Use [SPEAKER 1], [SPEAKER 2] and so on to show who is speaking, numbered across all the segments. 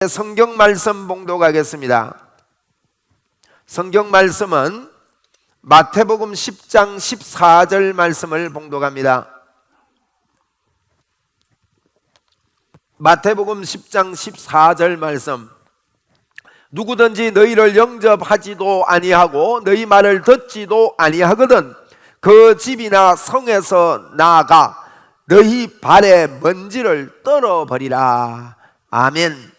[SPEAKER 1] 성경 말씀 봉독하겠습니다. 성경 말씀은 마태복음 10장 14절 말씀을 봉독합니다. 마태복음 10장 14절 말씀. 누구든지 너희를 영접하지도 아니하고 너희 말을 듣지도 아니하거든 그 집이나 성에서 나아가 너희 발의 먼지를 떨어버리라. 아멘.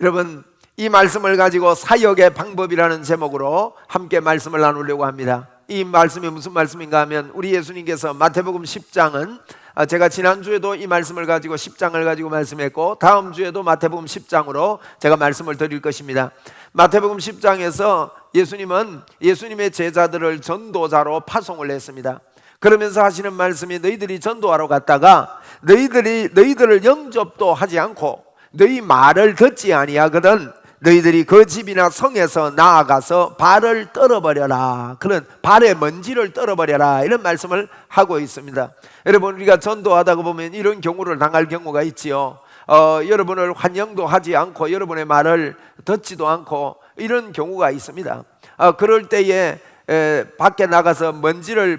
[SPEAKER 1] 여러분, 이 말씀을 가지고 사역의 방법이라는 제목으로 함께 말씀을 나누려고 합니다. 이 말씀이 무슨 말씀인가 하면 우리 예수님께서 마태복음 10장은 제가 지난주에도 이 말씀을 가지고 10장을 가지고 말씀했고 다음 주에도 마태복음 10장으로 제가 말씀을 드릴 것입니다. 마태복음 10장에서 예수님은 예수님의 제자들을 전도자로 파송을 했습니다. 그러면서 하시는 말씀이 너희들이 전도하러 갔다가 너희들을 영접도 하지 않고 너희 말을 듣지 아니하거든 너희들이 그 집이나 성에서 나아가서 발을 떨어버려라. 그런 발의 먼지를 떨어버려라. 이런 말씀을 하고 있습니다. 여러분, 우리가 전도하다가 보면 이런 경우를 당할 경우가 있지요. 여러분을 환영도 하지 않고 여러분의 말을 듣지도 않고 이런 경우가 있습니다. 그럴 때에 밖에 나가서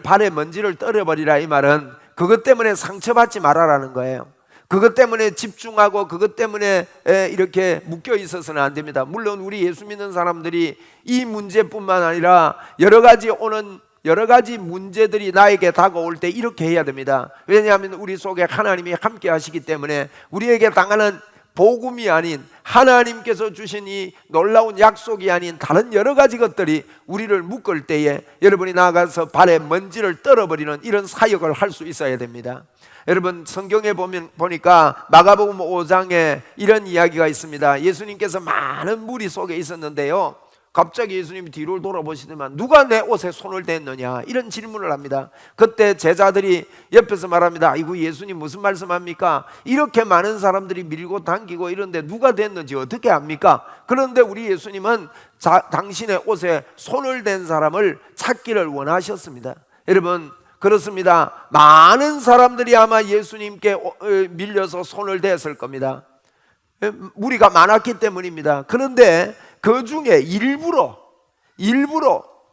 [SPEAKER 1] 발의 먼지를 떨어버리라. 이 말은 그것 때문에 상처받지 말아라는 거예요. 그것 때문에 집중하고 그것 때문에 이렇게 묶여 있어서는 안 됩니다. 물론 우리 예수 믿는 사람들이 이 문제뿐만 아니라 여러 가지 문제들이 나에게 다가올 때 이렇게 해야 됩니다. 왜냐하면 우리 속에 하나님이 함께 하시기 때문에 우리에게 당하는 복음이 아닌 하나님께서 주신 이 놀라운 약속이 아닌 다른 여러 가지 것들이 우리를 묶을 때에 여러분이 나가서 발에 먼지를 떨어버리는 이런 사역을 할 수 있어야 됩니다. 여러분, 성경에 보니까 마가복음 5장에 이런 이야기가 있습니다. 예수님께서 많은 무리 속에 있었는데요, 갑자기 예수님이 뒤를 돌아보시더만 누가 내 옷에 손을 댔느냐 이런 질문을 합니다. 그때 제자들이 옆에서 말합니다. 아이고, 예수님 무슨 말씀합니까? 이렇게 많은 사람들이 밀고 당기고 이런데 누가 댔는지 어떻게 압니까? 그런데 우리 예수님은 당신의 옷에 손을 댄 사람을 찾기를 원하셨습니다. 여러분, 그렇습니다. 많은 사람들이 아마 예수님께 밀려서 손을 댔을 겁니다. 무리가 많았기 때문입니다. 그런데 그 중에 일부러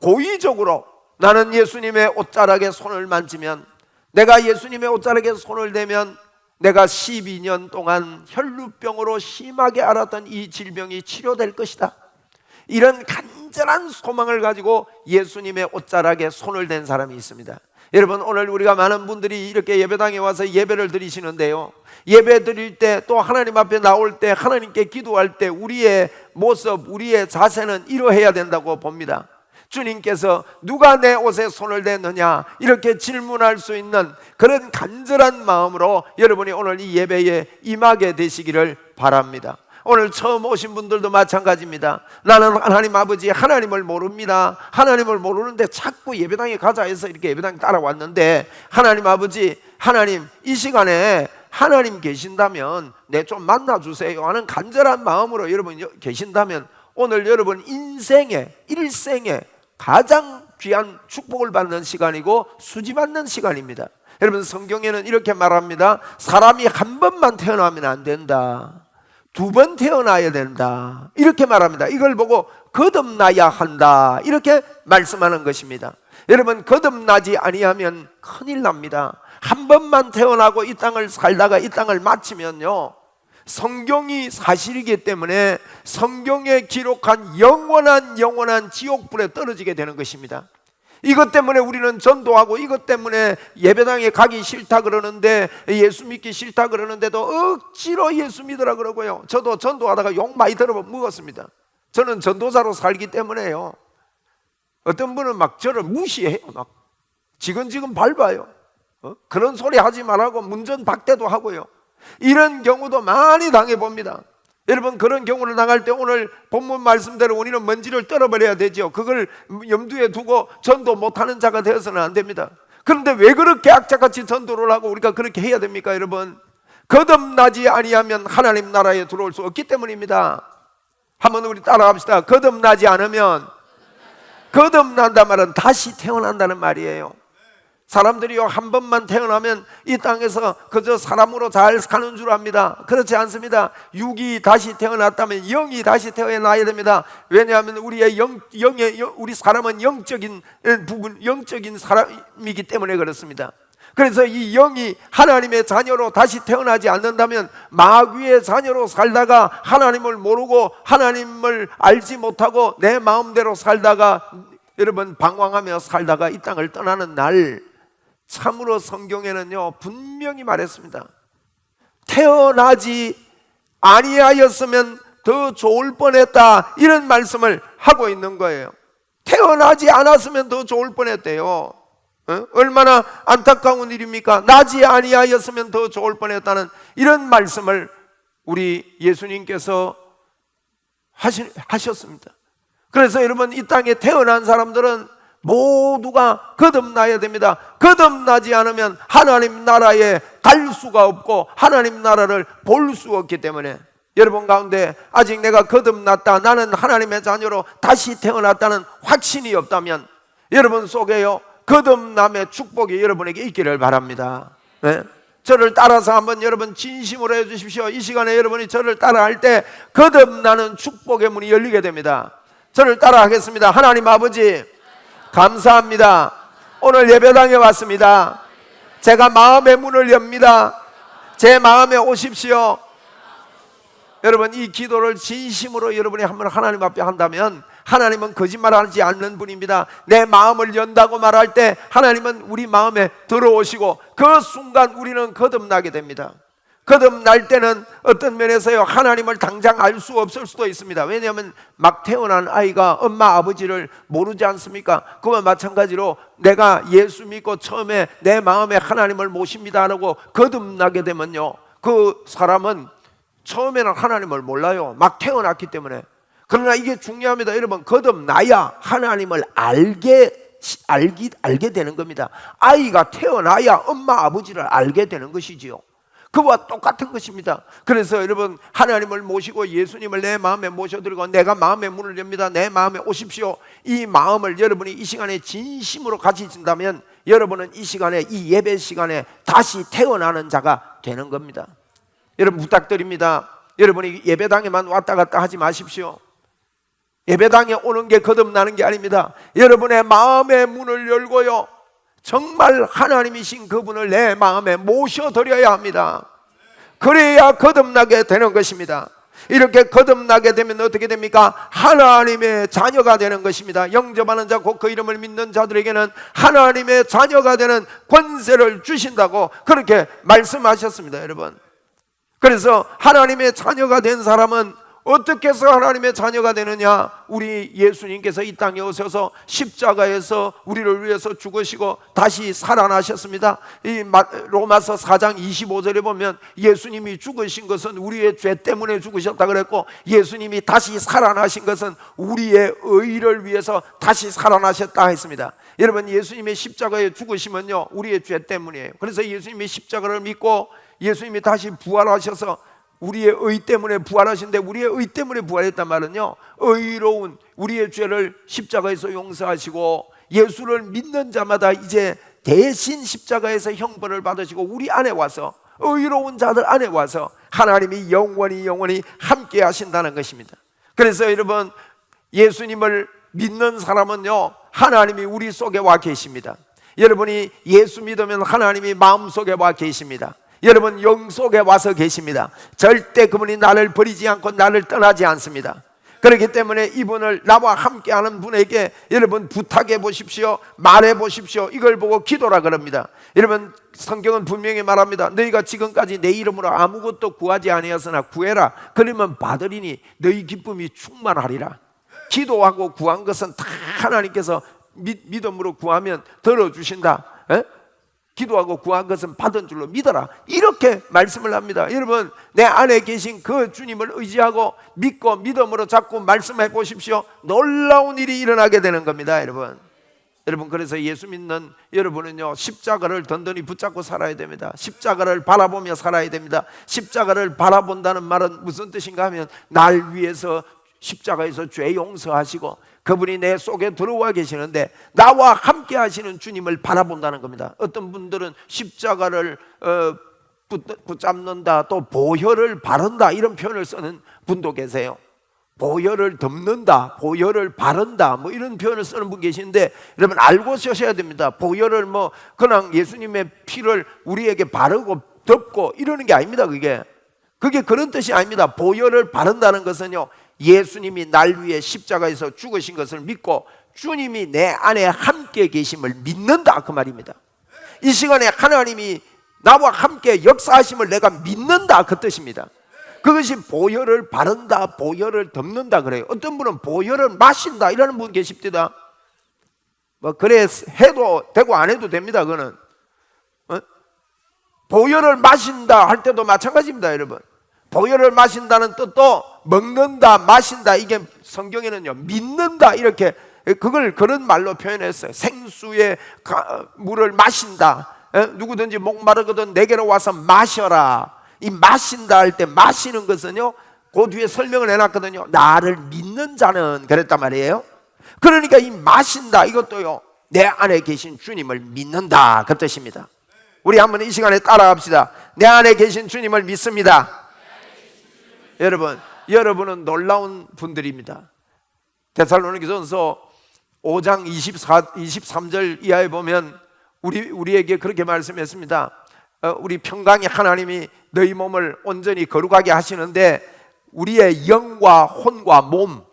[SPEAKER 1] 고의적으로 나는 예수님의 옷자락에 손을 만지면, 내가 예수님의 옷자락에 손을 대면 내가 12년 동안 혈루병으로 심하게 앓았던 이 질병이 치료될 것이다. 이런 간절한 소망을 가지고 예수님의 옷자락에 손을 댄 사람이 있습니다. 여러분, 오늘 우리가 많은 분들이 이렇게 예배당에 와서 예배를 드리시는데요, 예배 드릴 때 또 하나님 앞에 나올 때 하나님께 기도할 때 우리의 모습, 우리의 자세는 이러해야 된다고 봅니다. 주님께서 누가 내 옷에 손을 댔느냐 이렇게 질문할 수 있는 그런 간절한 마음으로 여러분이 오늘 이 예배에 임하게 되시기를 바랍니다. 오늘 처음 오신 분들도 마찬가지입니다. 나는 하나님 아버지 하나님을 모릅니다. 하나님을 모르는데 자꾸 예배당에 가자 해서 이렇게 예배당에 따라왔는데, 하나님 아버지, 하나님 이 시간에 하나님 계신다면 내 좀 만나주세요 하는 간절한 마음으로 여러분 계신다면 오늘 여러분 일생에 가장 귀한 축복을 받는 시간이고 수지받는 시간입니다. 여러분, 성경에는 이렇게 말합니다. 사람이 한 번만 태어나면 안 된다, 2번 태어나야 된다, 이렇게 말합니다. 이걸 보고 거듭나야 한다, 이렇게 말씀하는 것입니다. 여러분, 거듭나지 아니하면 큰일 납니다. 한 번만 태어나고 이 땅을 살다가 이 땅을 마치면요, 성경이 사실이기 때문에 성경에 기록한 영원한 지옥불에 떨어지게 되는 것입니다. 이것 때문에 우리는 전도하고 이것 때문에 예배당에 가기 싫다 그러는데, 예수 믿기 싫다 그러는데도 억지로 예수 믿으라 그러고요. 저도 전도하다가 욕 많이 들어먹었습니다. 저는 전도자로 살기 때문에요. 어떤 분은 막 저를 무시해요. 막 지근지근 밟아요. 그런 소리 하지 말라고 문전박대도 하고요. 이런 경우도 많이 당해봅니다. 여러분, 그런 경우를 당할 때 오늘 본문 말씀대로 우리는 먼지를 떨어버려야 되죠. 그걸 염두에 두고 전도 못하는 자가 되어서는 안 됩니다. 그런데 왜 그렇게 악착같이 전도를 하고 우리가 그렇게 해야 됩니까? 여러분, 거듭나지 아니하면 하나님 나라에 들어올 수 없기 때문입니다. 한번 우리 따라합시다. 거듭나지 않으면, 거듭난다 말은 다시 태어난다는 말이에요. 사람들이요, 한 번만 태어나면 이 땅에서 그저 사람으로 잘 사는 줄 압니다. 그렇지 않습니다. 육이 다시 태어났다면 영이 다시 태어나야 됩니다. 왜냐하면 우리 사람은 영적인 부분, 영적인 사람이기 때문에 그렇습니다. 그래서 이 영이 하나님의 자녀로 다시 태어나지 않는다면 마귀의 자녀로 살다가 하나님을 모르고 하나님을 알지 못하고 내 마음대로 살다가 여러분 방황하며 살다가 이 땅을 떠나는 날, 참으로 성경에는요 분명히 말했습니다. 태어나지 아니하였으면 더 좋을 뻔했다, 이런 말씀을 하고 있는 거예요. 태어나지 않았으면 더 좋을 뻔했대요. 얼마나 안타까운 일입니까? 나지 아니하였으면 더 좋을 뻔했다는 이런 말씀을 우리 예수님께서 하셨습니다. 그래서 여러분, 이 땅에 태어난 사람들은 모두가 거듭나야 됩니다. 거듭나지 않으면 하나님 나라에 갈 수가 없고 하나님 나라를 볼 수 없기 때문에, 여러분 가운데 아직 내가 거듭났다, 나는 하나님의 자녀로 다시 태어났다는 확신이 없다면 여러분 속에요 거듭남의 축복이 여러분에게 있기를 바랍니다. 네? 저를 따라서 한번 여러분 진심으로 해주십시오. 이 시간에 여러분이 저를 따라할 때 거듭나는 축복의 문이 열리게 됩니다. 저를 따라 하겠습니다. 하나님 아버지, 감사합니다. 오늘 예배당에 왔습니다. 제가 마음의 문을 엽니다. 제 마음에 오십시오. 여러분, 이 기도를 진심으로 여러분이 한번 하나님 앞에 한다면 하나님은 거짓말하지 않는 분입니다. 내 마음을 연다고 말할 때 하나님은 우리 마음에 들어오시고 그 순간 우리는 거듭나게 됩니다. 거듭날 때는 어떤 면에서요 하나님을 당장 알 수 없을 수도 있습니다. 왜냐하면 막 태어난 아이가 엄마 아버지를 모르지 않습니까? 그와 마찬가지로 내가 예수 믿고 처음에 내 마음에 하나님을 모십니다 라고 거듭나게 되면요, 그 사람은 처음에는 하나님을 몰라요. 막 태어났기 때문에. 그러나 이게 중요합니다. 여러분, 거듭나야 하나님을 알게 되는 겁니다. 아이가 태어나야 엄마 아버지를 알게 되는 것이지요. 그와 똑같은 것입니다. 그래서 여러분, 하나님을 모시고 예수님을 내 마음에 모셔드리고 내가 마음의 문을 엽니다, 내 마음에 오십시오, 이 마음을 여러분이 이 시간에 진심으로 가지신다면 여러분은 이 시간에, 이 예배 시간에 다시 태어나는 자가 되는 겁니다. 여러분 부탁드립니다. 여러분이 예배당에만 왔다 갔다 하지 마십시오. 예배당에 오는 게 거듭나는 게 아닙니다. 여러분의 마음의 문을 열고요, 정말 하나님이신 그분을 내 마음에 모셔드려야 합니다. 그래야 거듭나게 되는 것입니다. 이렇게 거듭나게 되면 어떻게 됩니까? 하나님의 자녀가 되는 것입니다. 영접하는 자 곧 그 이름을 믿는 자들에게는 하나님의 자녀가 되는 권세를 주신다고 그렇게 말씀하셨습니다. 여러분, 그래서 하나님의 자녀가 된 사람은 어떻게 해서 하나님의 자녀가 되느냐? 우리 예수님께서 이 땅에 오셔서 십자가에서 우리를 위해서 죽으시고 다시 살아나셨습니다. 이 로마서 4장 25절에 보면 예수님이 죽으신 것은 우리의 죄 때문에 죽으셨다 그랬고, 예수님이 다시 살아나신 것은 우리의 의를 위해서 다시 살아나셨다 했습니다. 여러분, 예수님의 십자가에 죽으시면요 우리의 죄 때문이에요. 그래서 예수님이 십자가를 믿고 예수님이 다시 부활하셔서 우리의 의 때문에 부활하신데, 우리의 의 때문에 부활했단 말은요, 의로운 우리의 죄를 십자가에서 용서하시고 예수를 믿는 자마다 이제 대신 십자가에서 형벌을 받으시고 우리 안에 와서, 의로운 자들 안에 와서 하나님이 영원히 함께 하신다는 것입니다. 그래서 여러분, 예수님을 믿는 사람은요 하나님이 우리 속에 와 계십니다. 여러분이 예수 믿으면 하나님이 마음속에 와 계십니다. 여러분 영 속에 와서 계십니다. 절대 그분이 나를 버리지 않고 나를 떠나지 않습니다. 그렇기 때문에 이분을, 나와 함께하는 분에게 여러분 부탁해 보십시오. 말해 보십시오. 이걸 보고 기도라 그럽니다. 여러분, 성경은 분명히 말합니다. 너희가 지금까지 내 이름으로 아무것도 구하지 아니하였으나 구해라, 그러면 받으리니 너희 기쁨이 충만하리라. 기도하고 구한 것은 다 하나님께서 믿음으로 구하면 들어주신다. 기도하고 구한 것은 받은 줄로 믿어라, 이렇게 말씀을 합니다. 여러분, 내 안에 계신 그 주님을 의지하고 믿고 믿음으로 자꾸 말씀해 보십시오. 놀라운 일이 일어나게 되는 겁니다. 여러분, 그래서 예수 믿는 여러분은요 십자가를 든든히 붙잡고 살아야 됩니다. 십자가를 바라보며 살아야 됩니다. 십자가를 바라본다는 말은 무슨 뜻인가 하면 날 위해서 십자가에서 죄 용서하시고 그분이 내 속에 들어와 계시는데 나와 함께 하시는 주님을 바라본다는 겁니다. 어떤 분들은 십자가를 붙잡는다, 또 보혈을 바른다 이런 표현을 쓰는 분도 계세요. 보혈을 덮는다, 보혈을 바른다 뭐 이런 표현을 쓰는 분 계시는데 여러분 알고 쓰셔야 됩니다. 보혈을 뭐 그냥 예수님의 피를 우리에게 바르고 덮고 이러는 게 아닙니다. 그게 그런 뜻이 아닙니다. 보혈을 바른다는 것은요, 예수님이 날 위해 십자가에서 죽으신 것을 믿고 주님이 내 안에 함께 계심을 믿는다 그 말입니다. 이 시간에 하나님이 나와 함께 역사하심을 내가 믿는다 그 뜻입니다. 그것이 보혈을 바른다, 보혈을 덮는다 그래요. 어떤 분은 보혈을 마신다 이라는 분 계십니다. 뭐 그래 해도 되고 안 해도 됩니다. 그거는 보혈을 마신다 할 때도 마찬가지입니다. 여러분, 보혈을 마신다는 뜻도 먹는다, 마신다, 이게 성경에는요 믿는다 이렇게 그걸 그런 말로 표현했어요. 생수의 물을 마신다. 누구든지 목마르거든 내게로 와서 마셔라. 이 마신다 할 때 마시는 것은요, 그 뒤에 설명을 해놨거든요. 나를 믿는 자는 그랬단 말이에요. 그러니까 이 마신다 이것도요, 내 안에 계신 주님을 믿는다 그 뜻입니다. 우리 한번 이 시간에 따라합시다. 내 안에 계신 주님을 믿습니다. 여러분은 놀라운 분들입니다. 데살로니가전서 5장 23절 이하에 보면 우리에게 그렇게 말씀했습니다. 우리 평강의 하나님이 너희 몸을 온전히 거룩하게 하시는데 우리의 영과 혼과 몸,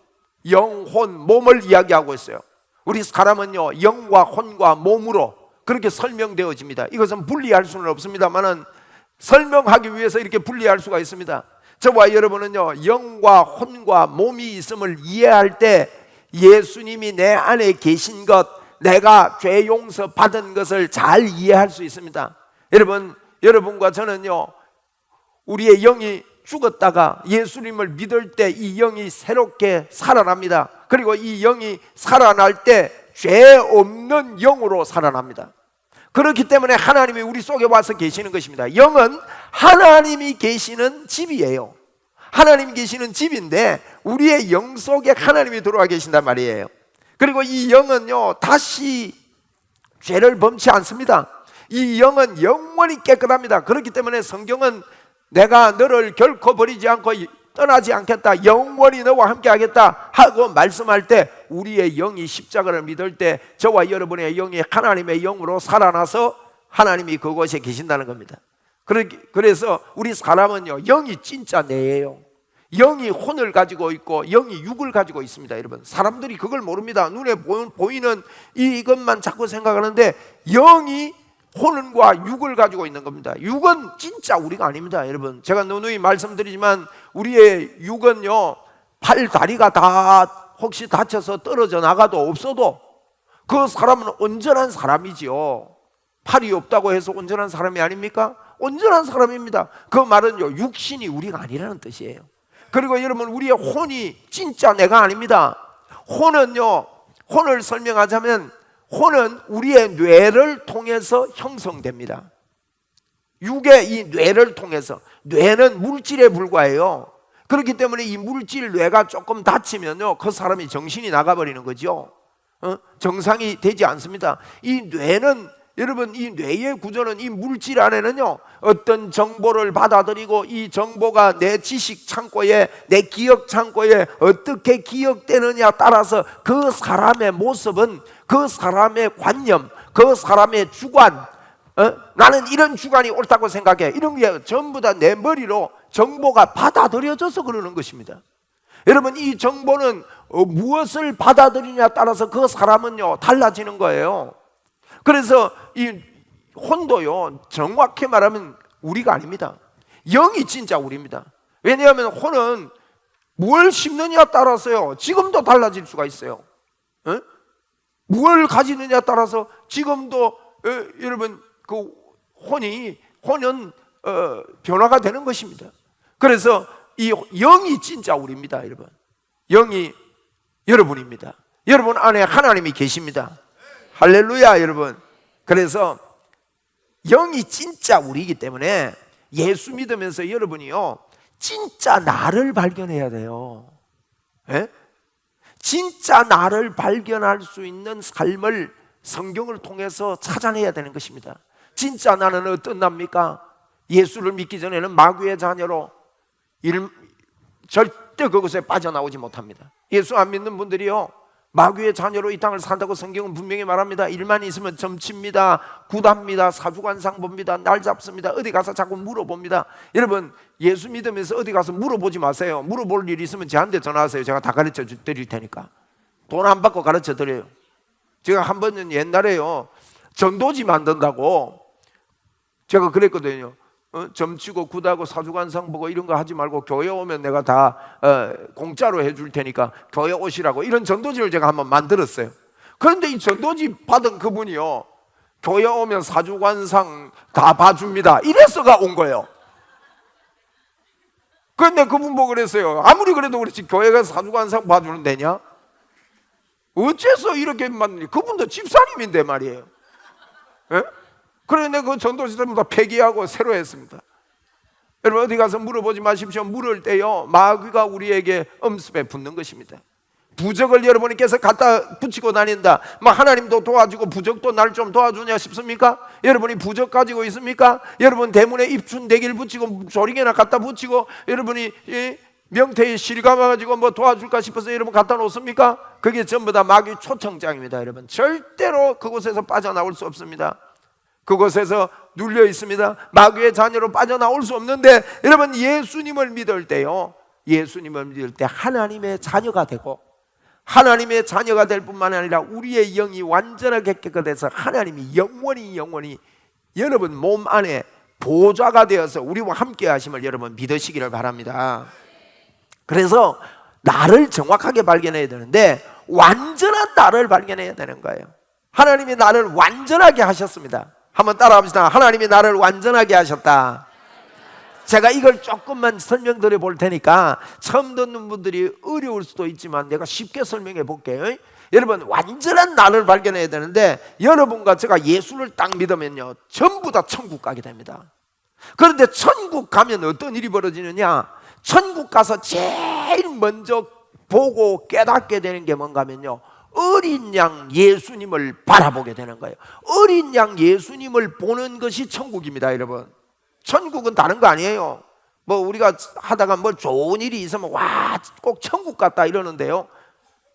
[SPEAKER 1] 영혼, 몸을 이야기하고 있어요. 우리 사람은요 영과 혼과 몸으로 그렇게 설명되어집니다. 이것은 분리할 수는 없습니다만은 설명하기 위해서 이렇게 분리할 수가 있습니다. 저와 여러분은요 영과 혼과 몸이 있음을 이해할 때 예수님이 내 안에 계신 것, 내가 죄 용서 받은 것을 잘 이해할 수 있습니다. 여러분과 저는요 우리의 영이 죽었다가 예수님을 믿을 때 이 영이 새롭게 살아납니다. 그리고 이 영이 살아날 때 죄 없는 영으로 살아납니다. 그렇기 때문에 하나님이 우리 속에 와서 계시는 것입니다. 영은 하나님이 계시는 집이에요. 하나님이 계시는 집인데 우리의 영 속에 하나님이 들어와 계신단 말이에요. 그리고 이 영은요 다시 죄를 범치 않습니다. 이 영은 영원히 깨끗합니다. 그렇기 때문에 성경은 내가 너를 결코 버리지 않고 떠나지 않겠다, 영원히 너와 함께 하겠다 하고 말씀할 때 우리의 영이 십자가를 믿을 때 저와 여러분의 영이 하나님의 영으로 살아나서 하나님이 그곳에 계신다는 겁니다. 그래서 우리 사람은요 영이 진짜 내예요. 영이 혼을 가지고 있고 영이 육을 가지고 있습니다. 여러분, 사람들이 그걸 모릅니다. 눈에 보이는 이것만 자꾸 생각하는데 영이 혼과 육을 가지고 있는 겁니다. 육은 진짜 우리가 아닙니다. 여러분, 제가 누누이 말씀드리지만 우리의 육은요 팔, 다리가 다 혹시 다쳐서 떨어져 나가도 없어도 그 사람은 온전한 사람이지요. 팔이 없다고 해서 온전한 사람이 아닙니까? 온전한 사람입니다. 그 말은요 육신이 우리가 아니라는 뜻이에요. 그리고 여러분, 우리의 혼이 진짜 내가 아닙니다. 혼을 설명하자면 혼은 우리의 뇌를 통해서 형성됩니다. 육의 이 뇌를 통해서, 뇌는 물질에 불과해요. 그렇기 때문에 이 물질 뇌가 조금 다치면요 그 사람이 정신이 나가버리는 거죠. 정상이 되지 않습니다. 이 뇌는, 여러분, 이 뇌의 구조는 이 물질 안에는요 어떤 정보를 받아들이고 이 정보가 내 지식 창고에, 내 기억 창고에 어떻게 기억되느냐 따라서 그 사람의 모습은, 그 사람의 관념, 그 사람의 주관, 나는 이런 주관이 옳다고 생각해, 이런 게 전부 다 내 머리로 정보가 받아들여져서 그러는 것입니다. 여러분, 이 정보는 무엇을 받아들이냐에 따라서 그 사람은요 달라지는 거예요. 그래서 이 혼도요 정확히 말하면 우리가 아닙니다. 영이 진짜 우리입니다. 왜냐하면 혼은 뭘 심느냐에 따라서요 지금도 달라질 수가 있어요. 뭘 가지느냐에 따라서 지금도 여러분 그 혼은 변화가 되는 것입니다. 그래서 이 영이 진짜 우리입니다. 여러분, 영이 여러분입니다. 여러분 안에 하나님이 계십니다. 할렐루야. 여러분, 그래서 영이 진짜 우리이기 때문에 예수 믿으면서 여러분이요 진짜 나를 발견해야 돼요. 예? 진짜 나를 발견할 수 있는 삶을 성경을 통해서 찾아내야 되는 것입니다. 진짜 나는 어떤 납니까? 예수를 믿기 전에는 마귀의 자녀로 절대 그것에 빠져나오지 못합니다. 예수 안 믿는 분들이요, 마귀의 자녀로 이 땅을 산다고 성경은 분명히 말합니다. 일만 있으면 점칩니다, 굿합니다, 사주관상 봅니다, 날 잡습니다, 어디 가서 자꾸 물어봅니다. 여러분, 예수 믿으면서 어디 가서 물어보지 마세요. 물어볼 일 있으면 저한테 전화하세요. 제가 다 가르쳐 드릴 테니까. 돈 안 받고 가르쳐 드려요. 제가 한 번은 옛날에요, 전도지 만든다고 제가 그랬거든요. 점치고 굿하고 사주관상 보고 이런 거 하지 말고 교회 오면 내가 다 공짜로 해줄 테니까 교회 오시라고, 이런 전도지를 제가 한번 만들었어요. 그런데 이 전도지 받은 그분이요, 교회 오면 사주관상 다 봐줍니다 이래서가 온 거예요. 그런데 그분 보고 그랬어요. 아무리 그래도 그렇지 교회가 사주관상 봐주는 데냐? 어째서 이렇게 만드니? 그분도 집사님인데 말이에요. 예? 그런데 그 전도시설은 다 폐기하고 새로 했습니다. 여러분, 어디 가서 물어보지 마십시오. 물을 때요, 마귀가 우리에게 엄습에 붙는 것입니다. 부적을 여러분께서 갖다 붙이고 다닌다, 하나님도 도와주고 부적도 날 좀 도와주냐 싶습니까? 여러분이 부적 가지고 있습니까? 여러분 대문에 입춘대기를 붙이고 조링에나 갖다 붙이고 여러분이 명태에 실 감아가지고 도와줄까 싶어서 여러분 갖다 놓습니까? 그게 전부 다 마귀 초청장입니다. 여러분, 절대로 그곳에서 빠져나올 수 없습니다. 그곳에서 눌려 있습니다. 마귀의 자녀로 빠져나올 수 없는데, 여러분 예수님을 믿을 때요, 예수님을 믿을 때 하나님의 자녀가 되고, 하나님의 자녀가 될 뿐만 아니라 우리의 영이 완전하게 깨끗해서 하나님이 영원히 여러분 몸 안에 보좌가 되어서 우리와 함께 하심을 여러분 믿으시기를 바랍니다. 그래서 나를 정확하게 발견해야 되는데, 완전한 나를 발견해야 되는 거예요. 하나님이 나를 완전하게 하셨습니다. 한번 따라합시다. 하나님이 나를 완전하게 하셨다. 제가 이걸 조금만 설명드려 볼 테니까 처음 듣는 분들이 어려울 수도 있지만 내가 쉽게 설명해 볼게요. 여러분, 완전한 나를 발견해야 되는데, 여러분과 제가 예수를 딱 믿으면요, 전부 다 천국 가게 됩니다. 그런데 천국 가면 어떤 일이 벌어지느냐? 천국 가서 제일 먼저 보고 깨닫게 되는 게 뭔가 하면요, 어린 양 예수님을 바라보게 되는 거예요. 어린 양 예수님을 보는 것이 천국입니다. 여러분, 천국은 다른 거 아니에요. 우리가 하다가 좋은 일이 있으면 와, 꼭 천국 같다 이러는데요,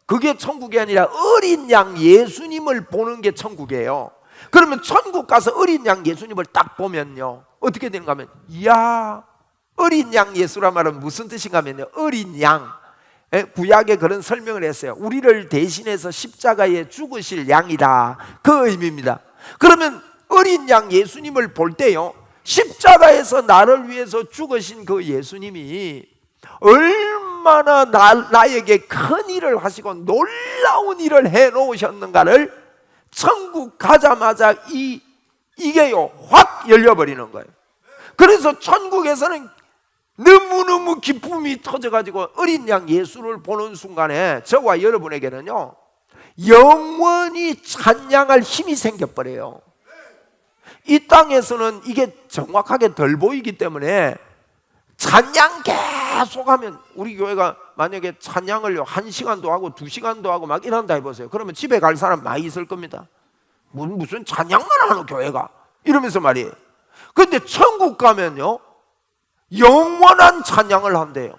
[SPEAKER 1] 그게 천국이 아니라 어린 양 예수님을 보는 게 천국이에요. 그러면 천국 가서 어린 양 예수님을 딱 보면요, 어떻게 되는가 하면, 이야, 어린 양 예수란 말은 무슨 뜻인가 하면요, 어린 양, 구약에 그런 설명을 했어요. 우리를 대신해서 십자가에 죽으실 양이다, 그 의미입니다. 그러면 어린 양 예수님을 볼 때요, 십자가에서 나를 위해서 죽으신 그 예수님이 얼마나 나에게 큰 일을 하시고 놀라운 일을 해 놓으셨는가를 천국 가자마자 이게요 확 열려버리는 거예요. 그래서 천국에서는 너무너무 기쁨이 터져가지고 어린 양 예수를 보는 순간에 저와 여러분에게는요, 영원히 찬양할 힘이 생겨버려요. 이 땅에서는 이게 정확하게 덜 보이기 때문에 찬양 계속하면, 우리 교회가 만약에 찬양을 1시간도 하고 2시간도 하고 막 이런다 해보세요. 그러면 집에 갈 사람 많이 있을 겁니다. 무슨 찬양만 하는 교회가, 이러면서 말이에요. 그런데 천국 가면요, 영원한 찬양을 한대요.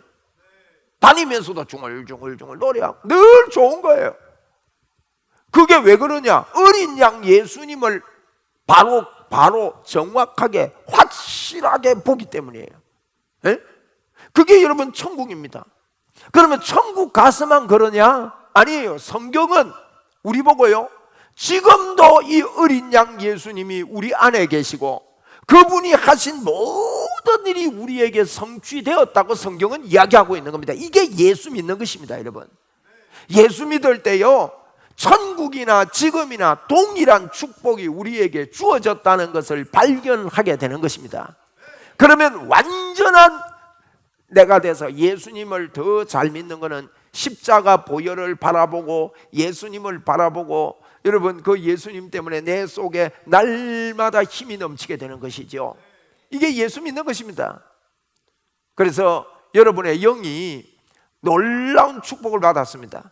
[SPEAKER 1] 다니면서도 중얼중얼 노래하고 늘 좋은 거예요. 그게 왜 그러냐? 어린 양 예수님을 바로 정확하게 확실하게 보기 때문이에요. 에? 그게 여러분 천국입니다. 그러면 천국 가서만 그러냐? 아니에요. 성경은 우리 보고요, 지금도 이 어린 양 예수님이 우리 안에 계시고 그분이 하신 모든 일이 우리에게 성취되었다고 성경은 이야기하고 있는 겁니다. 이게 예수 믿는 것입니다. 여러분, 예수 믿을 때요, 천국이나 지금이나 동일한 축복이 우리에게 주어졌다는 것을 발견하게 되는 것입니다. 그러면 완전한 내가 돼서 예수님을 더 잘 믿는 것은 십자가 보혈을 바라보고 예수님을 바라보고, 여러분 그 예수님 때문에 내 속에 날마다 힘이 넘치게 되는 것이죠. 이게 예수 믿는 것입니다. 그래서 여러분의 영이 놀라운 축복을 받았습니다.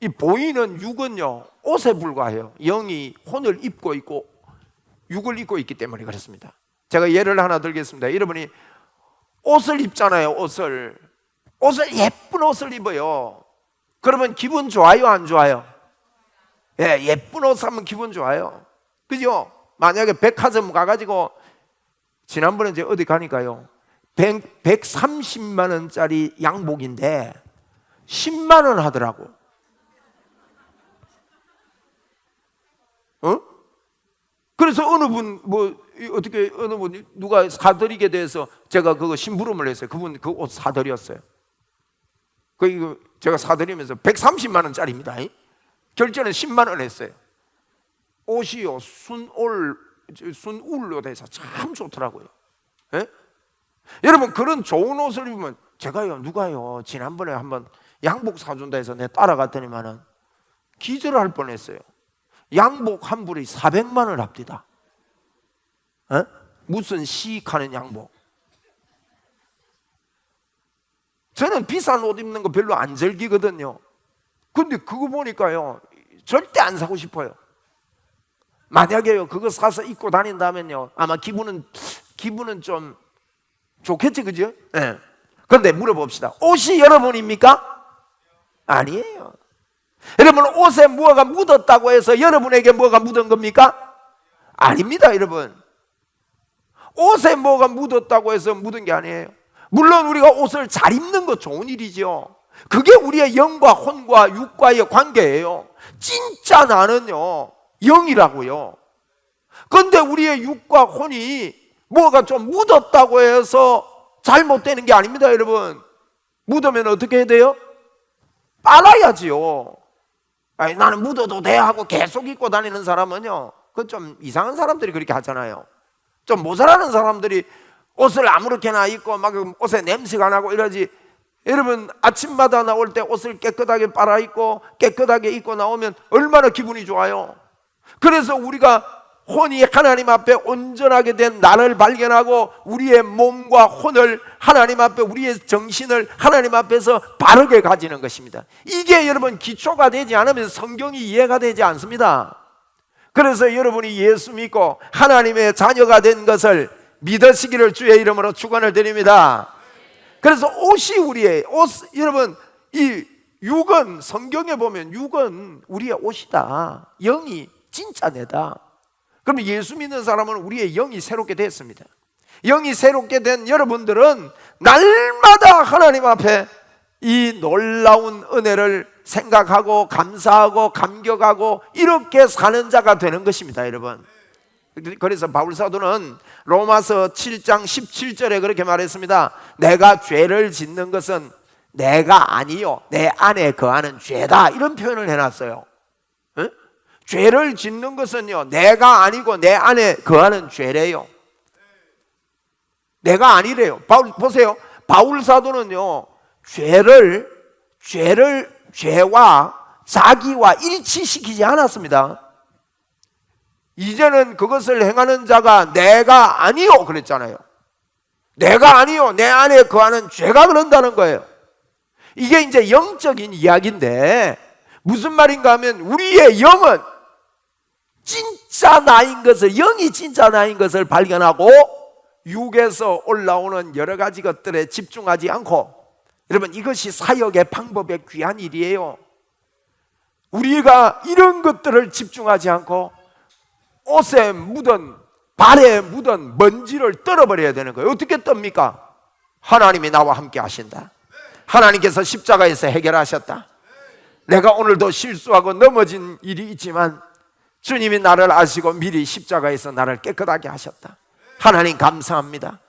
[SPEAKER 1] 이 보이는 육은요, 옷에 불과해요. 영이 혼을 입고 있고 육을 입고 있기 때문에 그렇습니다. 제가 예를 하나 들겠습니다. 여러분이 옷을 입잖아요. 옷을 예쁜 옷을 입어요. 그러면 기분 좋아요, 안 좋아요? 예, 예쁜 옷 사면 기분 좋아요. 그죠? 만약에 백화점 가가지고, 지난번에 이제 어디 가니까요, 130만 원짜리 양복인데 10만 원 하더라고. 그래서 어느 분 어느 분 누가 사드리게 돼서 제가 그거 심부름을 했어요. 그분 그 옷 사드렸어요. 그 제가 사드리면서 130만 원짜리입니다. 결제는 10만 원 했어요. 옷이요, 순울로 돼서 참 좋더라고요. 예? 여러분, 그런 좋은 옷을 입으면, 제가요, 누가요, 지난번에 한번 양복 사준다 해서 내가 따라갔더니만은 기절할 뻔했어요. 양복 한 불이 400만 원 합디다. 에? 무슨 시익하는 양복. 저는 비싼 옷 입는 거 별로 안 즐기거든요. 근데 그거 보니까요, 절대 안 사고 싶어요. 만약에요, 그거 사서 입고 다닌다면요, 아마 기분은 좀 좋겠지, 그죠? 네. 그런데 물어봅시다. 옷이 여러분입니까? 아니에요. 여러분, 옷에 무엇가 묻었다고 해서 여러분에게 뭐가 묻은 겁니까? 아닙니다, 여러분. 옷에 뭐가 묻었다고 해서 묻은 게 아니에요. 물론 우리가 옷을 잘 입는 거 좋은 일이죠. 그게 우리의 영과 혼과 육과의 관계예요. 진짜 나는요, 영이라고요. 그런데 우리의 육과 혼이 뭐가 좀 묻었다고 해서 잘못되는 게 아닙니다, 여러분. 묻으면 어떻게 해야 돼요? 빨아야지요. 아니, 나는 묻어도 돼 하고 계속 입고 다니는 사람은요, 그 좀 이상한 사람들이 그렇게 하잖아요. 좀 모자라는 사람들이 옷을 아무렇게나 입고 막 옷에 냄새가 나고 이러지. 여러분, 아침마다 나올 때 옷을 깨끗하게 빨아 입고 깨끗하게 입고 나오면 얼마나 기분이 좋아요. 그래서 우리가 혼이 하나님 앞에 온전하게 된 나를 발견하고 우리의 몸과 혼을 하나님 앞에, 우리의 정신을 하나님 앞에서 바르게 가지는 것입니다. 이게 여러분 기초가 되지 않으면 성경이 이해가 되지 않습니다. 그래서 여러분이 예수 믿고 하나님의 자녀가 된 것을 믿으시기를 주의 이름으로 축원을 드립니다. 그래서 옷이 우리의 옷, 여러분, 이 육은, 성경에 보면 육은 우리의 옷이다. 영이 진짜 내다. 그러면 예수 믿는 사람은 우리의 영이 새롭게 됐습니다. 영이 새롭게 된 여러분들은 날마다 하나님 앞에 이 놀라운 은혜를 생각하고 감사하고 감격하고 이렇게 사는 자가 되는 것입니다, 여러분. 그래서 바울사도는 로마서 7장 17절에 그렇게 말했습니다. 내가 죄를 짓는 것은 내가 아니요 내 안에 거하는 죄다, 이런 표현을 해놨어요. 에? 죄를 짓는 것은요, 내가 아니고 내 안에 거하는 죄래요. 내가 아니래요. 보세요. 바울사도는요, 죄와 자기와 일치시키지 않았습니다. 이제는 그것을 행하는 자가 내가 아니요 그랬잖아요. 내가 아니요 내 안에 거하는 죄가 그런다는 거예요. 이게 이제 영적인 이야기인데 무슨 말인가 하면, 우리의 영은 진짜 나인 것을, 영이 진짜 나인 것을 발견하고 육에서 올라오는 여러 가지 것들에 집중하지 않고, 여러분, 이것이 사역의 방법의 귀한 일이에요. 우리가 이런 것들을 집중하지 않고 옷에 묻은, 발에 묻은 먼지를 떨어버려야 되는 거예요. 어떻게 떱니까? 하나님이 나와 함께 하신다. 하나님께서 십자가에서 해결하셨다. 내가 오늘도 실수하고 넘어진 일이 있지만 주님이 나를 아시고 미리 십자가에서 나를 깨끗하게 하셨다. 하나님 감사합니다.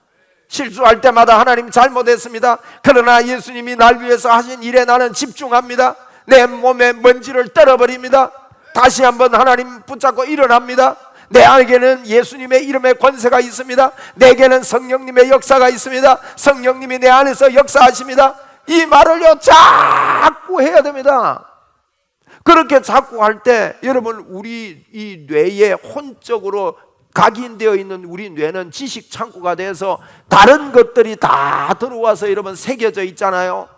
[SPEAKER 1] 실수할 때마다 하나님 잘못했습니다. 그러나 예수님이 날 위해서 하신 일에 나는 집중합니다. 내 몸에 먼지를 떨어버립니다. 다시 한번 하나님 붙잡고 일어납니다. 내 안에는 예수님의 이름의 권세가 있습니다. 내게는 성령님의 역사가 있습니다. 성령님이 내 안에서 역사하십니다. 이 말을요 자꾸 해야 됩니다. 그렇게 자꾸 할 때 여러분, 우리 이 뇌에 혼적으로 각인되어 있는 우리 뇌는 지식 창고가 돼서 다른 것들이 다 들어와서 여러분 새겨져 있잖아요.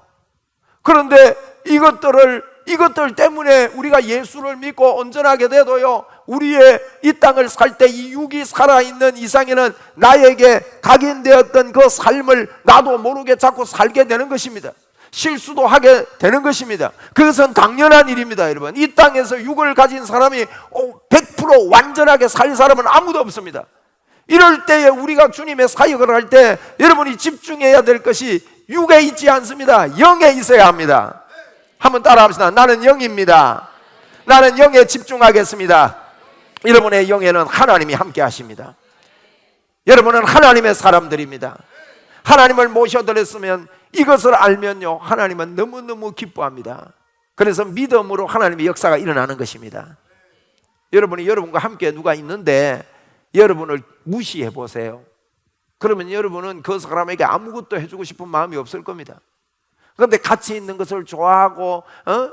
[SPEAKER 1] 그런데 이것들 때문에 우리가 예수를 믿고 온전하게 돼도요, 우리의 이 땅을 살 때 이 육이 살아있는 이상에는 나에게 각인되었던 그 삶을 나도 모르게 자꾸 살게 되는 것입니다. 실수도 하게 되는 것입니다. 그것은 당연한 일입니다. 여러분, 이 땅에서 육을 가진 사람이 100% 완전하게 살 사람은 아무도 없습니다. 이럴 때에 우리가 주님의 사역을 할 때 여러분이 집중해야 될 것이 육에 있지 않습니다. 영에 있어야 합니다. 한번 따라 합시다. 나는 영입니다. 나는 영에 집중하겠습니다. 여러분의 영에는 하나님이 함께 하십니다. 여러분은 하나님의 사람들입니다. 하나님을 모셔드렸으면 이것을 알면요, 하나님은 너무너무 기뻐합니다. 그래서 믿음으로 하나님의 역사가 일어나는 것입니다. 여러분과 함께 누가 있는데 여러분을 무시해 보세요. 그러면 여러분은 그 사람에게 아무것도 해주고 싶은 마음이 없을 겁니다. 그런데 같이 있는 것을 좋아하고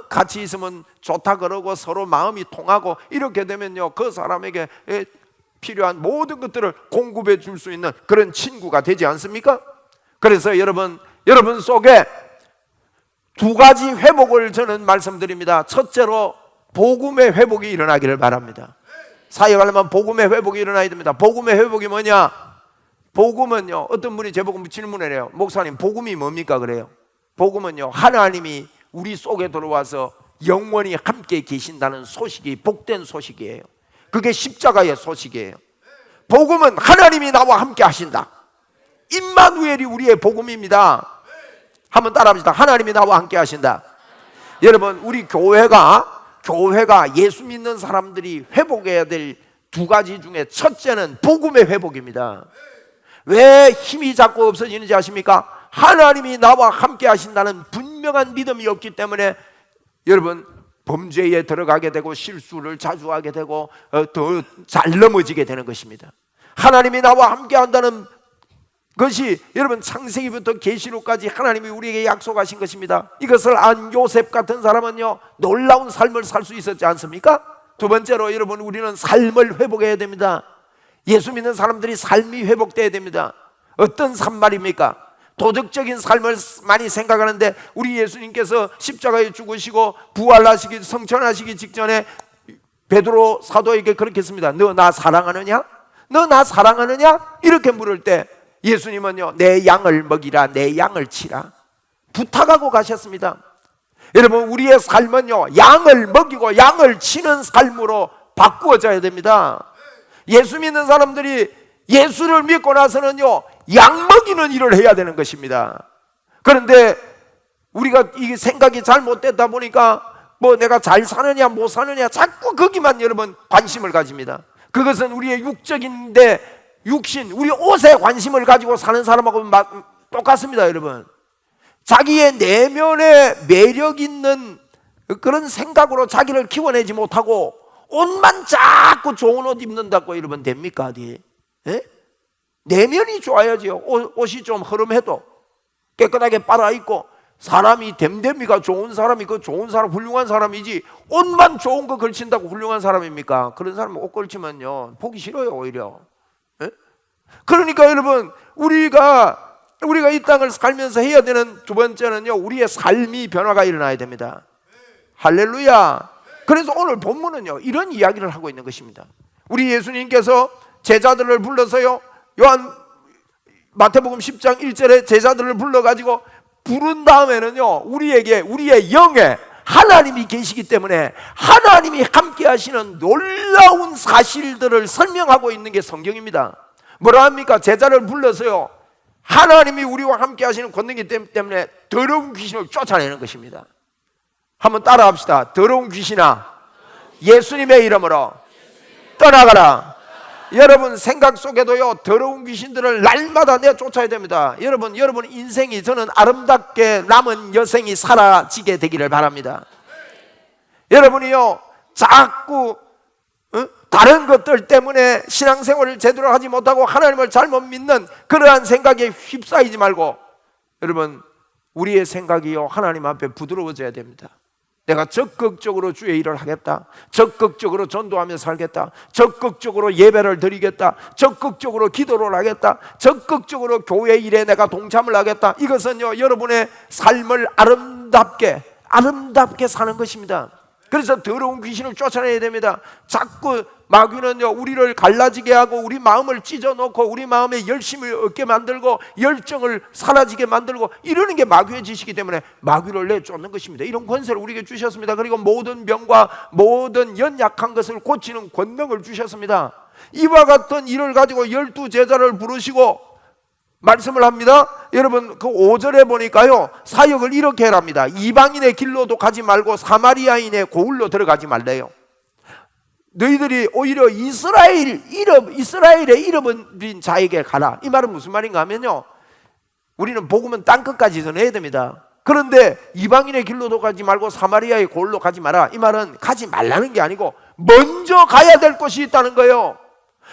[SPEAKER 1] 같이 있으면 좋다 그러고 서로 마음이 통하고 이렇게 되면요, 그 사람에게 필요한 모든 것들을 공급해 줄 수 있는 그런 친구가 되지 않습니까? 그래서 여러분 속에 두 가지 회복을 저는 말씀드립니다. 첫째로 복음의 회복이 일어나기를 바랍니다. 사역하려면 복음의 회복이 일어나야 됩니다. 복음의 회복이 뭐냐? 복음은요, 어떤 분이 제보고 질문을 해요. 목사님, 복음이 뭡니까? 그래요. 복음은요, 하나님이 우리 속에 들어와서 영원히 함께 계신다는 소식이 복된 소식이에요. 그게 십자가의 소식이에요. 복음은 하나님이 나와 함께 하신다. 임마누엘이 우리의 복음입니다. 한번 따라합시다. 하나님이 나와 함께 하신다. 여러분, 우리 교회가 예수 믿는 사람들이 회복해야 될 두 가지 중에 첫째는 복음의 회복입니다. 왜 힘이 자꾸 없어지는지 아십니까? 하나님이 나와 함께 하신다는 분명한 믿음이 없기 때문에 여러분, 범죄에 들어가게 되고 실수를 자주 하게 되고 더 잘 넘어지게 되는 것입니다. 하나님이 나와 함께 한다는 것이 여러분 창세기부터 계시록까지 하나님이 우리에게 약속하신 것입니다. 이것을 안 요셉 같은 사람은요, 놀라운 삶을 살 수 있었지 않습니까? 두 번째로 여러분, 우리는 삶을 회복해야 됩니다. 예수 믿는 사람들이 삶이 회복돼야 됩니다. 어떤 삶 말입니까? 도덕적인 삶을 많이 생각하는데 우리 예수님께서 십자가에 죽으시고 부활하시기, 성천하시기 직전에 베드로 사도에게 그렇게 했습니다. 너 나 사랑하느냐? 너 나 사랑하느냐? 이렇게 물을 때 예수님은요, 내 양을 먹이라, 내 양을 치라 부탁하고 가셨습니다. 여러분, 우리의 삶은요, 양을 먹이고 양을 치는 삶으로 바꾸어져야 됩니다. 예수 믿는 사람들이 예수를 믿고 나서는요, 양 먹이는 일을 해야 되는 것입니다. 그런데 우리가 이 생각이 잘못됐다 보니까 뭐 내가 잘 사느냐 못 사느냐 자꾸 거기만 여러분 관심을 가집니다. 그것은 우리의 육적인데 육신, 우리 옷에 관심을 가지고 사는 사람하고 똑같습니다. 여러분, 자기의 내면에 매력 있는 그런 생각으로 자기를 키워내지 못하고 옷만 자꾸 좋은 옷 입는다고 여러분 됩니까? 어디? 내면이 좋아야지요. 옷이 좀 흐름해도 깨끗하게 빨아입고 사람이 됨됨이가 좋은 사람이 그 좋은 사람, 훌륭한 사람이지 옷만 좋은 거 걸친다고 훌륭한 사람입니까? 그런 사람은 옷 걸치면요 보기 싫어요. 오히려. 그러니까 여러분, 우리가 이 땅을 살면서 해야 되는 두 번째는요, 우리의 삶이 변화가 일어나야 됩니다. 할렐루야. 그래서 오늘 본문은요, 이런 이야기를 하고 있는 것입니다. 우리 예수님께서 제자들을 불러서요, 마태복음 10장 1절에 제자들을 불러가지고 부른 다음에는요, 우리의 영에 하나님이 계시기 때문에 하나님이 함께 하시는 놀라운 사실들을 설명하고 있는 게 성경입니다. 뭐라 합니까? 제자를 불러서요, 하나님이 우리와 함께 하시는 권능이 때문에 더러운 귀신을 쫓아내는 것입니다. 한번 따라 합시다. 더러운 귀신아, 예수님의 이름으로 떠나가라. 여러분 생각 속에도요, 더러운 귀신들을 날마다 내쫓아야 됩니다. 여러분 인생이, 저는 아름답게 남은 여생이 사라지게 되기를 바랍니다. 여러분이요, 자꾸 다른 것들 때문에 신앙생활을 제대로 하지 못하고 하나님을 잘못 믿는 그러한 생각에 휩싸이지 말고, 여러분 우리의 생각이요, 하나님 앞에 부드러워져야 됩니다. 내가 적극적으로 주의 일을 하겠다, 적극적으로 전도하며 살겠다, 적극적으로 예배를 드리겠다, 적극적으로 기도를 하겠다, 적극적으로 교회 일에 내가 동참을 하겠다. 이것은요, 여러분의 삶을 아름답게 사는 것입니다. 그래서 더러운 귀신을 쫓아내야 됩니다. 자꾸 마귀는요, 우리를 갈라지게 하고 우리 마음을 찢어놓고 우리 마음에 열심을 얻게 만들고 열정을 사라지게 만들고 이러는 게 마귀의 짓이기 때문에 마귀를 내쫓는 것입니다. 이런 권세를 우리에게 주셨습니다. 그리고 모든 병과 모든 연약한 것을 고치는 권능을 주셨습니다. 이와 같은 일을 가지고 12제자를 부르시고 말씀을 합니다. 여러분, 그 5절에 보니까요, 사역을 이렇게 해랍니다. 이방인의 길로도 가지 말고 사마리아인의 고을로 들어가지 말래요. 너희들이 오히려 이스라엘에 잃어버린 자에게 가라. 이 말은 무슨 말인가 하면요, 우리는 복음은 땅끝까지 전해야 됩니다. 그런데 이방인의 길로도 가지 말고 사마리아의 고을로 가지 마라. 이 말은 가지 말라는 게 아니고 먼저 가야 될 곳이 있다는 거예요.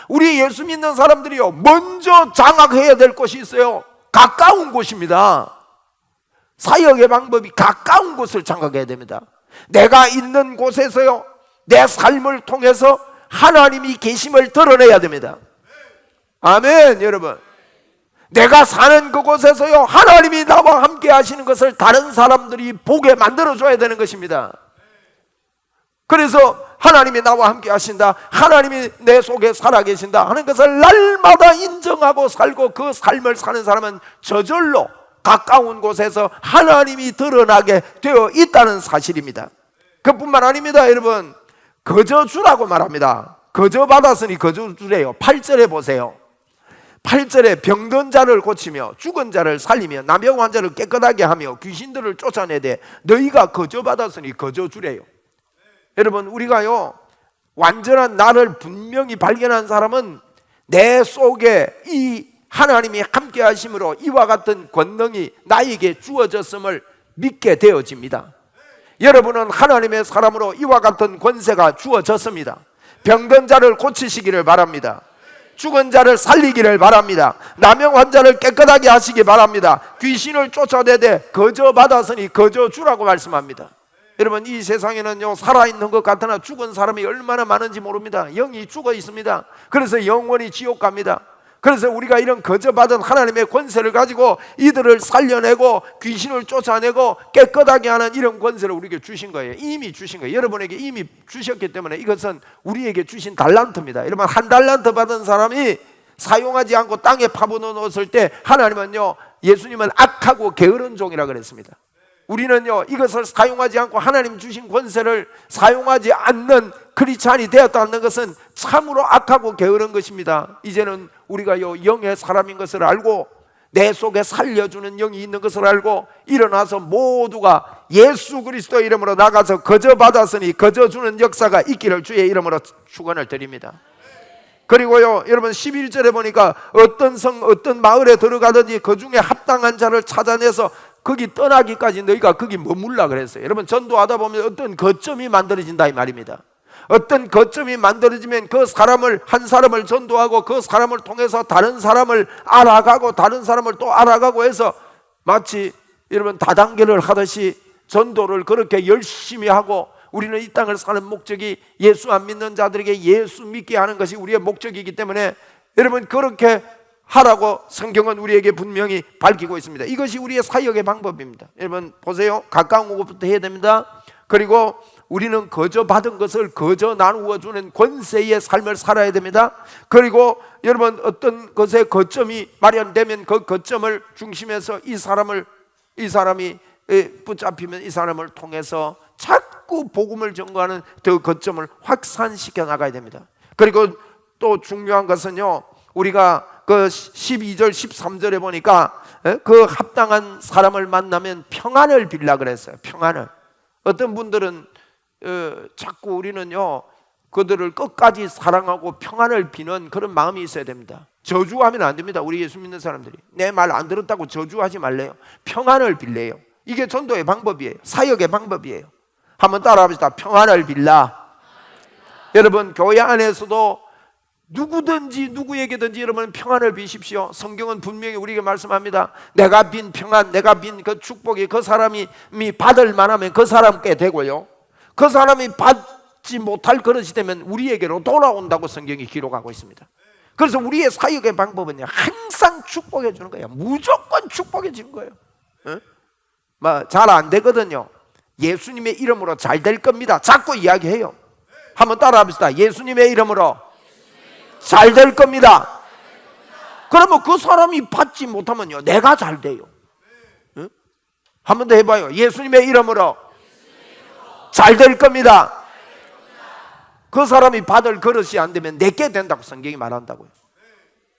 [SPEAKER 1] 우리 예수 믿는 사람들이요, 먼저 장악해야 될 곳이 있어요. 가까운 곳입니다. 사역의 방법이 가까운 곳을 장악해야 됩니다. 내가 있는 곳에서요, 내 삶을 통해서 하나님이 계심을 드러내야 됩니다. 아멘. 여러분, 내가 사는 그곳에서요, 하나님이 나와 함께 하시는 것을 다른 사람들이 보게 만들어줘야 되는 것입니다. 그래서 하나님이 나와 함께 하신다, 하나님이 내 속에 살아계신다 하는 것을 날마다 인정하고 살고 그 삶을 사는 사람은 저절로 가까운 곳에서 하나님이 드러나게 되어 있다는 사실입니다. 그뿐만 아닙니다. 여러분, 거저 주라고 말합니다. 거저 받았으니 거저 주래요. 8절에 보세요. 8절에 병든 자를 고치며 죽은 자를 살리며 남병 환자를 깨끗하게 하며 귀신들을 쫓아내되 너희가 거저 받았으니 거저 주래요. 여러분, 우리가요, 완전한 나를 분명히 발견한 사람은 내 속에 이 하나님이 함께 하심으로 이와 같은 권능이 나에게 주어졌음을 믿게 되어집니다. 여러분은 하나님의 사람으로 이와 같은 권세가 주어졌습니다. 병든 자를 고치시기를 바랍니다. 죽은 자를 살리기를 바랍니다. 남영 환자를 깨끗하게 하시기 바랍니다. 귀신을 쫓아내되 거저 받았으니 거저 주라고 말씀합니다. 여러분, 이 세상에는요, 살아있는 것 같으나 죽은 사람이 얼마나 많은지 모릅니다. 영이 죽어 있습니다. 그래서 영원히 지옥 갑니다. 그래서 우리가 이런 거저받은 하나님의 권세를 가지고 이들을 살려내고 귀신을 쫓아내고 깨끗하게 하는 이런 권세를 우리에게 주신 거예요. 이미 주신 거예요. 여러분에게 이미 주셨기 때문에 이것은 우리에게 주신 달란트입니다. 여러분, 한 달란트 받은 사람이 사용하지 않고 땅에 파묻어 놓았을 때 하나님은요, 예수님은 악하고 게으른 종이라 그랬습니다. 우리는요, 이것을 사용하지 않고 하나님 주신 권세를 사용하지 않는 크리스찬이 되었다는 것은 참으로 악하고 게으른 것입니다. 이제는 우리가요, 영의 사람인 것을 알고 내 속에 살려주는 영이 있는 것을 알고 일어나서 모두가 예수 그리스도의 이름으로 나가서 거저 받았으니 거저 주는 역사가 있기를 주의 이름으로 축원을 드립니다. 그리고요, 여러분 11절에 보니까 어떤 성 어떤 마을에 들어가든지 그 중에 합당한 자를 찾아내서 거기 떠나기까지 너희가 거기 머물라 그랬어요. 여러분, 전도하다 보면 어떤 거점이 만들어진다 이 말입니다. 어떤 거점이 만들어지면 그 사람을, 한 사람을 전도하고 그 사람을 통해서 다른 사람을 알아가고 다른 사람을 또 알아가고 해서 마치 여러분 다단계를 하듯이 전도를 그렇게 열심히 하고, 우리는 이 땅을 사는 목적이 예수 안 믿는 자들에게 예수 믿게 하는 것이 우리의 목적이기 때문에 여러분 그렇게 하라고 성경은 우리에게 분명히 밝히고 있습니다. 이것이 우리의 사역의 방법입니다. 여러분 보세요. 가까운 곳부터 해야 됩니다. 그리고 우리는 거저 받은 것을 거저 나누어 주는 권세의 삶을 살아야 됩니다. 그리고 여러분 어떤 것에 거점이 마련되면 그 거점을 중심해서 이 사람이 붙잡히면 이 사람을 통해서 자꾸 복음을 전거하는 그 거점을 확산시켜 나가야 됩니다. 그리고 또 중요한 것은요, 우리가 그 12절 13절에 보니까 그 합당한 사람을 만나면 평안을 빌라 그랬어요. 평안을. 어떤 분들은 자꾸 우리는요 그들을 끝까지 사랑하고 평안을 비는 그런 마음이 있어야 됩니다. 저주하면 안 됩니다. 우리 예수 믿는 사람들이 내 말 안 들었다고 저주하지 말래요. 평안을 빌래요. 이게 전도의 방법이에요. 사역의 방법이에요. 한번 따라합시다. 평안을 빌라. 여러분 교회 안에서도 누구든지 누구에게든지 여러분 평안을 비십시오. 성경은 분명히 우리에게 말씀합니다. 내가 빈 평안, 내가 빈 그 축복이 그 사람이 받을 만하면 그 사람께 되고요, 그 사람이 받지 못할 그릇이 되면 우리에게로 돌아온다고 성경이 기록하고 있습니다. 그래서 우리의 사역의 방법은요, 항상 축복해 주는 거예요. 무조건 축복해 주는 거예요. 잘 안 되거든요. 예수님의 이름으로 잘 될 겁니다. 자꾸 이야기해요. 한번 따라합시다. 예수님의 이름으로 잘 될 겁니다. 그러면 그 사람이 받지 못하면요, 내가 잘 돼요. 한 번 더 해봐요. 예수님의 이름으로 잘 될 겁니다. 그 사람이 받을 그릇이 안 되면 내게 된다고 성경이 말한다고요.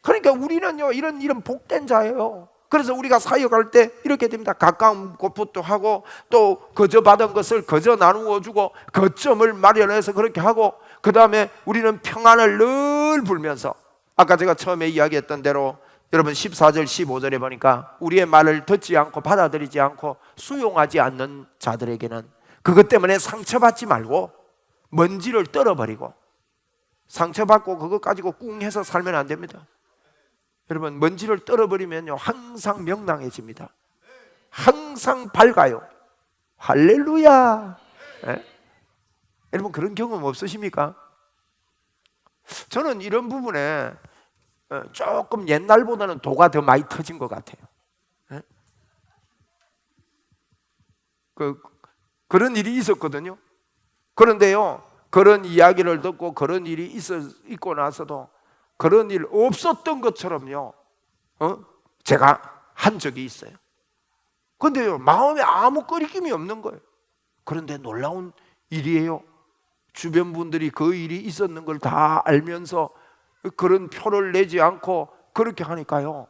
[SPEAKER 1] 그러니까 우리는요, 이런 복된 자예요. 그래서 우리가 사역할 때 이렇게 됩니다. 가까운 곳부터 하고, 또 거저 받은 것을 거저 나누어 주고, 거점을 마련해서 그렇게 하고, 그 다음에 우리는 평안을 늘 불면서, 아까 제가 처음에 이야기했던 대로 여러분 14절 15절에 보니까 우리의 말을 듣지 않고 받아들이지 않고 수용하지 않는 자들에게는 그것 때문에 상처받지 말고 먼지를 떨어버리고, 상처받고 그것 가지고 꿍해서 살면 안 됩니다. 여러분, 먼지를 떨어버리면요, 항상 명랑해집니다. 항상 밝아요. 할렐루야. 네? 여러분, 그런 경험 없으십니까? 저는 이런 부분에 조금 옛날보다는 도가 더 많이 터진 것 같아요. 네? 그런 일이 있었거든요. 그런데요, 그런 이야기를 듣고 그런 일이 있고 나서도 그런 일 없었던 것처럼요, 제가 한 적이 있어요. 그런데요, 마음에 아무 꺼리낌이 없는 거예요. 그런데 놀라운 일이에요. 주변 분들이 그 일이 있었는 걸 다 알면서 그런 표를 내지 않고 그렇게 하니까요,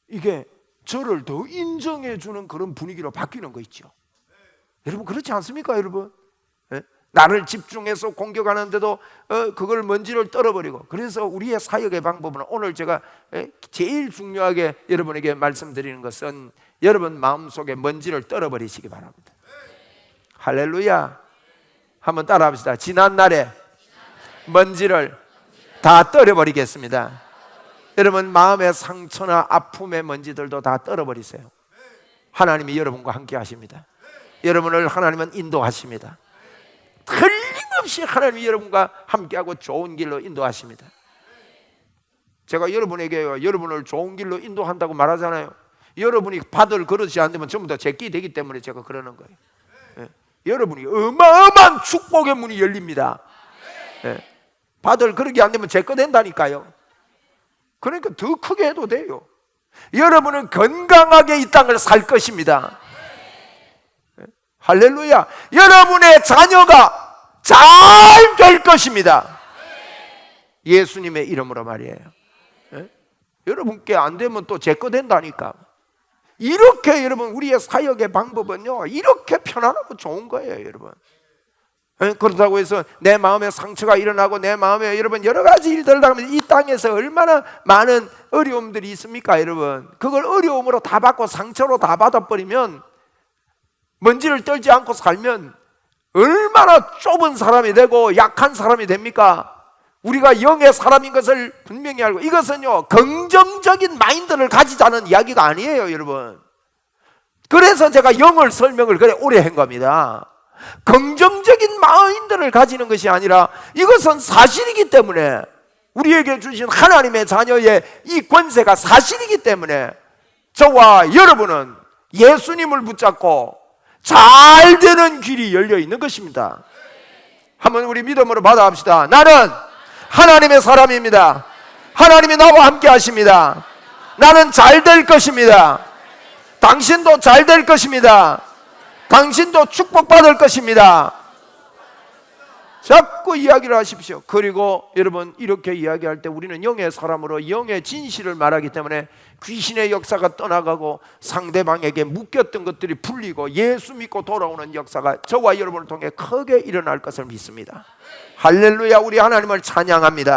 [SPEAKER 1] 이게 저를 더 인정해 주는 그런 분위기로 바뀌는 거 있죠. 여러분, 그렇지 않습니까, 여러분? 나를 집중해서 공격하는데도 그걸 먼지를 떨어버리고. 그래서 우리의 사역의 방법은, 오늘 제가 제일 중요하게 여러분에게 말씀드리는 것은 여러분 마음속에 먼지를 떨어버리시기 바랍니다. 할렐루야. 한번 따라합시다. 지난날에 먼지를 다 떨어버리겠습니다. 여러분 마음의 상처나 아픔의 먼지들도 다 떨어버리세요. 하나님이 여러분과 함께 하십니다. 여러분을 하나님은 인도하십니다. 틀림없이 하나님이 여러분과 함께하고 좋은 길로 인도하십니다. 제가 여러분에게 여러분을 좋은 길로 인도한다고 말하잖아요. 여러분이 받을 그릇이 안 되면 전부 다 제끼 되기 때문에 제가 그러는 거예요. 여러분이 어마어마한 축복의 문이 열립니다. 받을 그릇이 안 되면 제 거 된다니까요. 그러니까 더 크게 해도 돼요. 여러분은 건강하게 이 땅을 살 것입니다. 할렐루야. 여러분의 자녀가 잘 될 것입니다. 예수님의 이름으로 말이에요. 여러분께 안 되면 또 제 거 된다니까. 이렇게 여러분, 우리의 사역의 방법은요, 이렇게 편안하고 좋은 거예요, 여러분. 그렇다고 해서 내 마음에 상처가 일어나고 내 마음에 여러분 여러 가지 일들을 당하면 이 땅에서 얼마나 많은 어려움들이 있습니까, 여러분? 그걸 어려움으로 다 받고 상처로 다 받아버리면, 먼지를 떨지 않고 살면 얼마나 좁은 사람이 되고 약한 사람이 됩니까? 우리가 영의 사람인 것을 분명히 알고, 이것은요, 긍정적인 마인드를 가지자는 이야기가 아니에요, 여러분. 그래서 제가 영을 설명을 그래 오래 한 겁니다. 긍정적인 마인드를 가지는 것이 아니라 이것은 사실이기 때문에, 우리에게 주신 하나님의 자녀의 이 권세가 사실이기 때문에 저와 여러분은 예수님을 붙잡고 잘 되는 길이 열려 있는 것입니다. 한번 우리 믿음으로 받아합시다. 나는 하나님의 사람입니다. 하나님이 나와 함께 하십니다. 나는 잘 될 것입니다. 당신도 잘 될 것입니다. 당신도 축복받을 것입니다. 자꾸 이야기를 하십시오. 그리고 여러분, 이렇게 이야기할 때 우리는 영의 사람으로 영의 진실을 말하기 때문에 귀신의 역사가 떠나가고 상대방에게 묶였던 것들이 풀리고 예수 믿고 돌아오는 역사가 저와 여러분을 통해 크게 일어날 것을 믿습니다. 할렐루야. 우리 하나님을 찬양합니다.